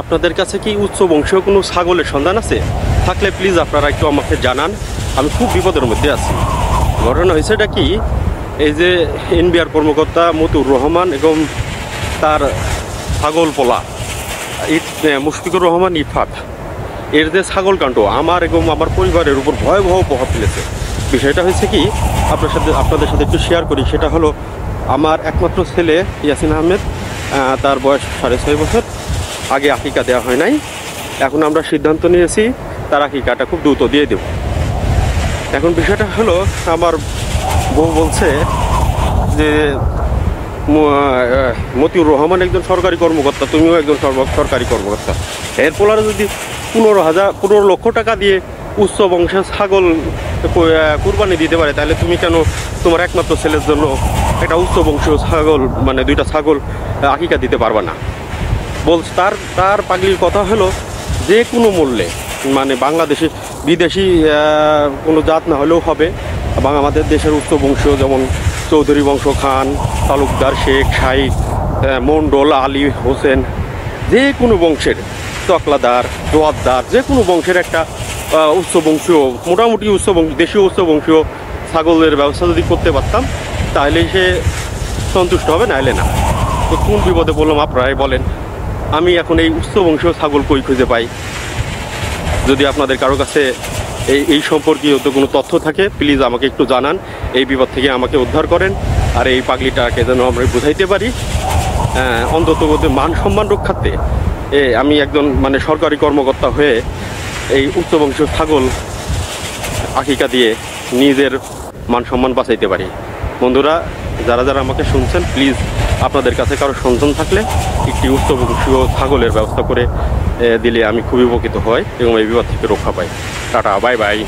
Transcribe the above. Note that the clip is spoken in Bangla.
আপনাদের কাছে কি উচ্চ বংশীয় কোনো ছাগলের সন্ধান আছে? থাকলে প্লিজ আপনারা একটু আমাকে জানান, আমি খুব বিপদের মধ্যে আছি। ঘটনা হয়েছে এটা কি, এই যে এনবিআর কর্মকর্তা মতিউর রহমান এবং তার ছাগল পোলা মুশফিকুর রহমান ইফাত, এর যে ছাগল কাণ্ড আমার এবং আমার পরিবারের উপর ভয়াবহ প্রভাব ফেলেছে। বিষয়টা হয়েছে কি, আপনাদের সাথে একটু শেয়ার করি। সেটা হলো, আমার একমাত্র ছেলে ইয়াসিন আহমেদ, তার বয়স 6.5 বছর। আগে আকিকা দেওয়া হয় নাই, এখন আমরা সিদ্ধান্ত নিয়েছি তার আকিকাটা খুব দ্রুত দিয়ে দেব। এখন বিষয়টা হলো, আমার বউ বলছে যে মতিউর রহমান একজন সরকারি কর্মকর্তা, তুমিও একজন সরকারি কর্মকর্তা, এর পোলারে যদি 15 লক্ষ টাকা দিয়ে উচ্চ বংশের ছাগল কুরবানি দিতে পারে, তাহলে তুমি কেন তোমার একমাত্র ছেলের জন্য একটা উচ্চ বংশীয় ছাগল, মানে 2টা ছাগল আকিকা দিতে পারবা না? তার পাগলির কথা হলো, যে কোনো মূল্যে, মানে বাংলাদেশে বিদেশি কোনো জাত না হলেও হবে, এবং আমাদের দেশের উচ্চ বংশীয় যেমন চৌধুরী বংশ, খান, তালুকদার, শেখ, শাহী, মণ্ডল, আলী, হোসেন, যে কোনো বংশের, চকলাদার, দোয়াতদার, যে কোনো বংশের একটা উচ্চ বংশীয়, মোটামুটি দেশীয় উচ্চ বংশীয় ছাগলের ব্যবস্থা যদি করতে পারতাম, তাহলে সে সন্তুষ্ট হবে, নাহলে না। তো কোন বিপদে বললাম আপনারাই বলেন। আমি এখন এই উচ্চ বংশীয় ছাগল কই খুঁজে পাই? যদি আপনাদের কারো কাছে এই সম্পর্কীয় কোনো তথ্য থাকে, প্লিজ আমাকে একটু জানান, এই বিপদ থেকে আমাকে উদ্ধার করেন। আর এই পাগলিটাকে যেন আমরা বুঝাইতে পারি, অন্তত মান সম্মান রক্ষার্থে আমি একজন মানে সরকারি কর্মকর্তা হয়ে এই উচ্চ বংশীয় ছাগল আকিকা দিয়ে নিজের মান সম্মান বাঁচাইতে পারি। বন্ধুরা, যারা যারা আমাকে শুনছেন, প্লিজ আপনাদের কাছে কারো সন্তান থাকলে একটি উচ্চ বংশীয় ছাগলের ব্যবস্থা করে দিলে আমি খুবই উপকৃত হই এবং এই বিপদ থেকে রক্ষা পাই। Tata, bye bye.